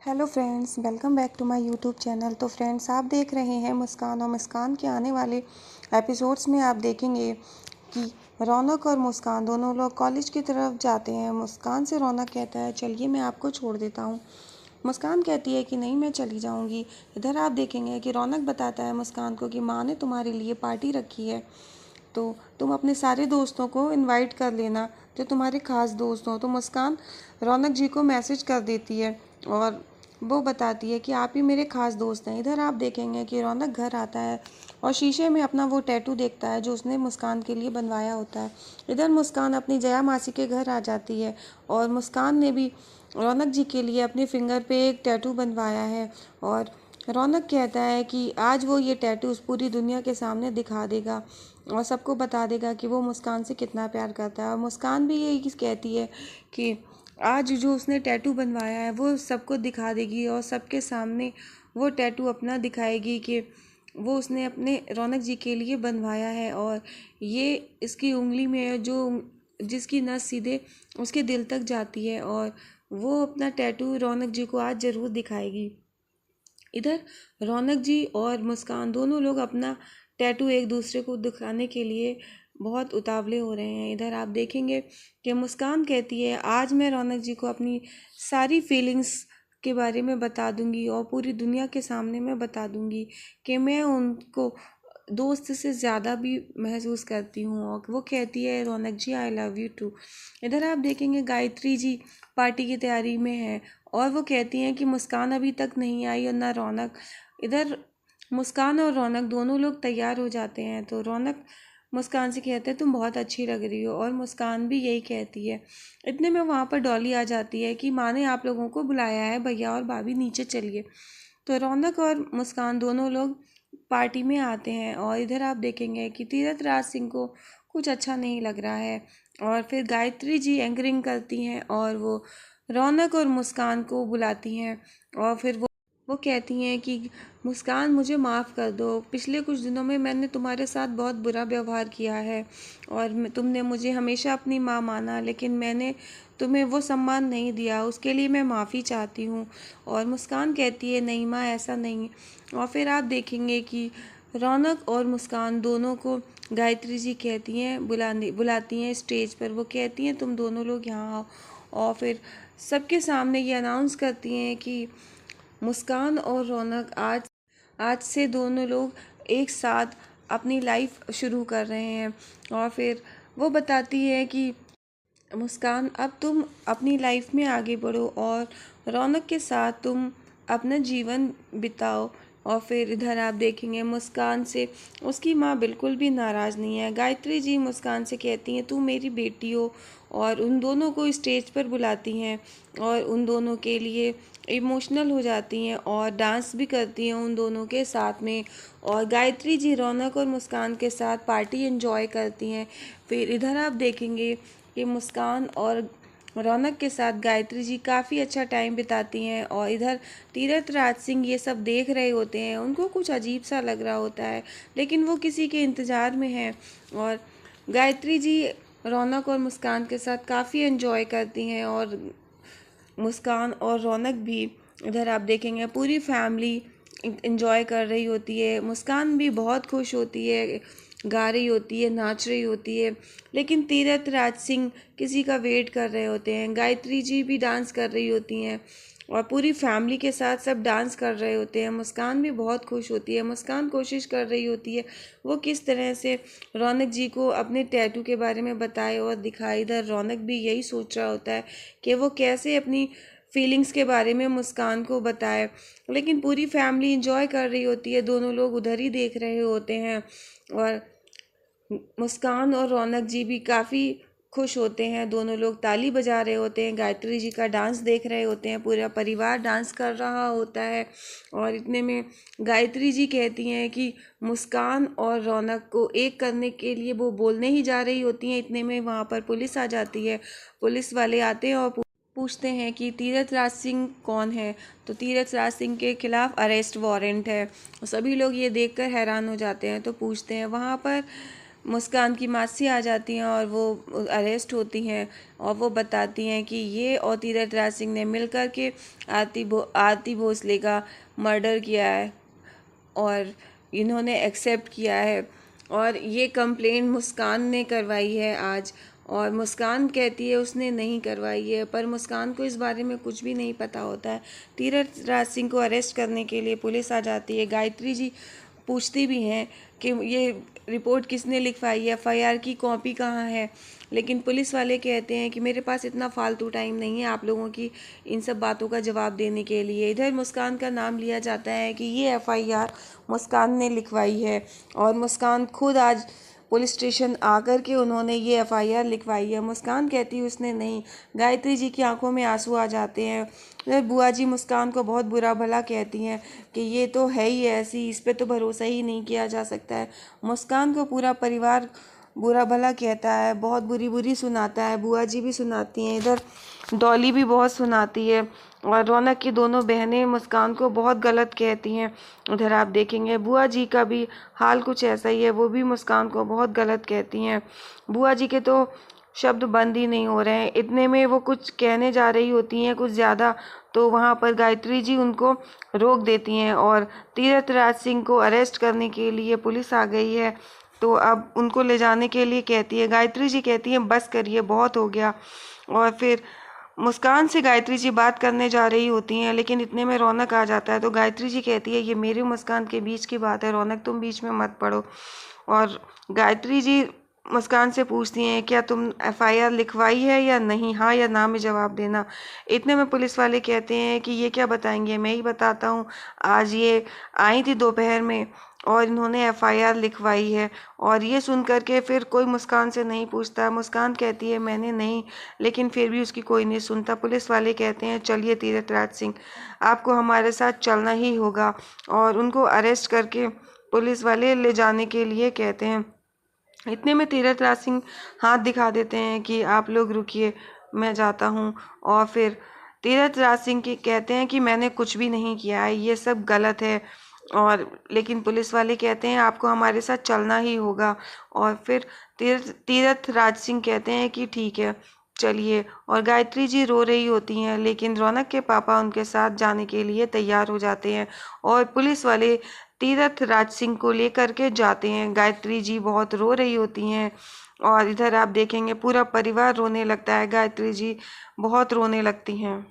Hello friends, welcome back to my YouTube channel. तो friends, आप देख रहे हैं मुस्कान, और मुस्कान के आने वाले एपिसोड्स में आप देखेंगे कि रौनक और मुस्कान दोनों लोग कॉलेज की तरफ जाते हैं। मुस्कान से रौनक कहता है चलिए मैं आपको छोड़ देता हूँ। मुस्कान कहती है कि नहीं, मैं चली जाऊँगी। इधर आप देखेंगे कि रौनक बताता है मुस्कान को कि माँ ने तुम्हारे लिए पार्टी रखी है, तो तुम अपने सारे दोस्तों को इनवाइट कर लेना जो तुम्हारे खास दोस्त हों। तो मुस्कान रौनक जी को मैसेज कर देती है और वो बताती है कि आप ही मेरे खास दोस्त हैं। इधर आप देखेंगे कि रौनक घर आता है और शीशे में अपना वो टैटू देखता है जो उसने मुस्कान के लिए बनवाया होता है। इधर मुस्कान अपनी जया मासी के घर आ जाती है और मुस्कान ने भी रौनक जी के लिए अपने फिंगर पे एक टैटू बनवाया है। और रौनक कहता है कि आज वो ये टैटूज पूरी दुनिया के सामने दिखा देगा और सबको बता देगा कि वो मुस्कान से कितना प्यार करता है। और मुस्कान भी यही कहती है कि आज जो उसने टैटू बनवाया है वो सबको दिखा देगी और सबके सामने वो टैटू अपना दिखाएगी कि वो उसने अपने रौनक जी के लिए बनवाया है। और ये इसकी उंगली में है जो जिसकी नस सीधे उसके दिल तक जाती है, और वो अपना टैटू रौनक जी को आज ज़रूर दिखाएगी। इधर रौनक जी और मुस्कान दोनों लोग अपना टैटू एक दूसरे को दिखाने के लिए बहुत उतावले हो रहे हैं। इधर आप देखेंगे कि मुस्कान कहती है आज मैं रौनक जी को अपनी सारी फीलिंग्स के बारे में बता दूंगी और पूरी दुनिया के सामने मैं बता दूंगी कि मैं उनको दोस्त से ज़्यादा भी महसूस करती हूँ। और वो कहती है रौनक जी आई लव यू टू। इधर आप देखेंगे गायत्री जी पार्टी की तैयारी में है और वो कहती हैं कि मुस्कान अभी तक नहीं आई और ना रौनक। इधर मुस्कान और रौनक दोनों लोग तैयार हो जाते हैं तो रौनक मुस्कान से कहते हैं तुम बहुत अच्छी लग रही हो, और मुस्कान भी यही कहती है। इतने में वहाँ पर डॉली आ जाती है कि माँ ने आप लोगों को बुलाया है, भैया और भाभी नीचे चलिए। तो रौनक और मुस्कान दोनों लोग पार्टी में आते हैं और इधर आप देखेंगे कि तीरथ राज सिंह को कुछ अच्छा नहीं लग रहा है। और फिर गायत्री जी एंकरिंग करती हैं और वो रौनक और मुस्कान को बुलाती हैं और फिर वो कहती हैं कि मुस्कान मुझे माफ़ कर दो, पिछले कुछ दिनों में मैंने तुम्हारे साथ बहुत बुरा व्यवहार किया है और तुमने मुझे हमेशा अपनी माँ माना, लेकिन मैंने तुम्हें वो सम्मान नहीं दिया, उसके लिए मैं माफ़ी चाहती हूँ। और मुस्कान कहती है नहीं माँ, ऐसा नहीं। और फिर आप देखेंगे कि रौनक और मुस्कान दोनों को गायत्री जी कहती हैं बुलाती हैं स्टेज पर। वो कहती हैं तुम दोनों लोग यहाँ आओ, और फिर सबके सामने ये अनाउंस करती हैं कि मुस्कान और रौनक आज आज से दोनों लोग एक साथ अपनी लाइफ शुरू कर रहे हैं। और फिर वो बताती है कि मुस्कान अब तुम अपनी लाइफ में आगे बढ़ो और रौनक के साथ तुम अपना जीवन बिताओ। और फिर इधर आप देखेंगे मुस्कान से उसकी माँ बिल्कुल भी नाराज़ नहीं है। गायत्री जी मुस्कान से कहती हैं तू मेरी बेटी हो, और उन दोनों को स्टेज पर बुलाती हैं और उन दोनों के लिए इमोशनल हो जाती हैं और डांस भी करती हैं उन दोनों के साथ में। और गायत्री जी रौनक और मुस्कान के साथ पार्टी एंजॉय करती हैं। फिर इधर आप देखेंगे कि मुस्कान और रौनक के साथ गायत्री जी काफ़ी अच्छा टाइम बिताती हैं। और इधर तीरथ राज सिंह ये सब देख रहे होते हैं, उनको कुछ अजीब सा लग रहा होता है, लेकिन वो किसी के इंतज़ार में हैं। और गायत्री जी रौनक और मुस्कान के साथ काफ़ी एंजॉय करती हैं और मुस्कान और रौनक भी, इधर आप देखेंगे पूरी फैमिली इंजॉय कर रही होती है। मुस्कान भी बहुत खुश होती है, गा रही होती है, नाच रही होती है, लेकिन तीरथ राज सिंह किसी का वेट कर रहे होते हैं। गायत्री जी भी डांस कर रही होती हैं और पूरी फैमिली के साथ सब डांस कर रहे होते हैं। मुस्कान भी बहुत खुश होती है। मुस्कान कोशिश कर रही होती है वो किस तरह से रौनक जी को अपने टैटू के बारे में बताए और दिखाए। इधर रौनक भी यही सोच रहा होता है कि वो कैसे अपनी फीलिंग्स के बारे में मुस्कान को बताए, लेकिन पूरी फैमिली इंजॉय कर रही होती है, दोनों लोग उधर ही देख रहे होते हैं। और मुस्कान और रौनक जी भी काफ़ी खुश होते हैं, दोनों लोग ताली बजा रहे होते हैं, गायत्री जी का डांस देख रहे होते हैं, पूरा परिवार डांस कर रहा होता है। और इतने में गायत्री जी कहती हैं कि मुस्कान और रौनक को एक करने के लिए वो बोलने ही जा रही होती हैं। इतने में वहाँ पर पुलिस आ जाती है। पुलिस वाले आते हैं और पूछते हैं कि तीरथ राज सिंह कौन है। तो तीरथ राज सिंह के खिलाफ अरेस्ट वारंट है। सभी लोग ये देखकर हैरान हो जाते हैं तो पूछते हैं वहाँ पर मुस्कान की मासी आ जाती हैं और वो अरेस्ट होती हैं और वो बताती हैं कि ये और तीरथ राज सिंह ने मिलकर के आरती भोसले का मर्डर किया है और इन्होंने एक्सेप्ट किया है। और ये कंप्लेंट मुस्कान ने करवाई है आज, और मुस्कान कहती है उसने नहीं करवाई है, पर मुस्कान को इस बारे में कुछ भी नहीं पता होता है। तीरथ राज सिंह को अरेस्ट करने के लिए पुलिस आ जाती है। गायत्री जी पूछती भी हैं कि ये रिपोर्ट किसने लिखवाई है, एफआईआर की कॉपी कहाँ है, लेकिन पुलिस वाले कहते हैं कि मेरे पास इतना फालतू टाइम नहीं है आप लोगों की इन सब बातों का जवाब देने के लिए। इधर मुस्कान का नाम लिया जाता है कि ये एफआईआर मुस्कान ने लिखवाई है, और मुस्कान खुद आज पुलिस स्टेशन आकर के उन्होंने ये एफआईआर लिखवाई है। मुस्कान कहती है उसने नहीं। गायत्री जी की आंखों में आंसू आ जाते हैं। फिर बुआ जी मुस्कान को बहुत बुरा भला कहती हैं कि ये तो है ही ऐसी, इस पे तो भरोसा ही नहीं किया जा सकता है। मुस्कान को पूरा परिवार बुरा भला कहता है, बहुत बुरी बुरी सुनाता है। बुआ जी भी सुनाती हैं, इधर डॉली भी बहुत सुनाती है, और रौनक की दोनों बहनें मुस्कान को बहुत गलत कहती हैं। उधर आप देखेंगे बुआ जी का भी हाल कुछ ऐसा ही है, वो भी मुस्कान को बहुत गलत कहती हैं। बुआ जी के तो शब्द बंद ही नहीं हो रहे हैं। इतने में वो कुछ कहने जा रही होती हैं कुछ ज़्यादा, तो वहाँ पर गायत्री जी उनको रोक देती हैं और तीरथ राज सिंह को अरेस्ट करने के लिए पुलिस आ गई है, तो अब उनको ले जाने के लिए कहती है। गायत्री जी कहती हैं बस करिए, बहुत हो गया। और फिर मुस्कान से गायत्री जी बात करने जा रही होती हैं, लेकिन इतने में रौनक आ जाता है, तो गायत्री जी कहती है ये मेरी मुस्कान के बीच की बात है, रौनक तुम बीच में मत पड़ो। और गायत्री जी मुस्कान से पूछती हैं क्या तुम एफआईआर लिखवाई है या नहीं, हाँ या ना में जवाब देना। इतने में पुलिस वाले कहते हैं कि ये क्या बताएंगे, मैं ही बताता हूँ। आज ये आई थी दोपहर में और इन्होंने एफआईआर लिखवाई है। और ये सुन कर के फिर कोई मुस्कान से नहीं पूछता। मुस्कान कहती है मैंने नहीं, लेकिन फिर भी उसकी कोई नहीं सुनता। पुलिस वाले कहते हैं चलिए तीरथ राज सिंह, आपको हमारे साथ चलना ही होगा, और उनको अरेस्ट करके पुलिस वाले ले जाने के लिए कहते हैं। इतने में तीरथ राज सिंह हाथ दिखा देते हैं कि आप लोग रुकिए, मैं जाता हूँ। और फिर तीरथ राज सिंह की कहते हैं कि मैंने कुछ भी नहीं किया है, ये सब गलत है। और लेकिन पुलिस वाले कहते हैं आपको हमारे साथ चलना ही होगा। और फिर तीरथ राज सिंह कहते हैं कि ठीक है चलिए। और गायत्री जी रो रही होती हैं, लेकिन रौनक के पापा उनके साथ जाने के लिए तैयार हो जाते हैं और पुलिस वाले तीरथ राज सिंह को लेकर के जाते हैं। गायत्री जी बहुत रो रही होती हैं, और इधर आप देखेंगे पूरा परिवार रोने लगता है, गायत्री जी बहुत रोने लगती हैं।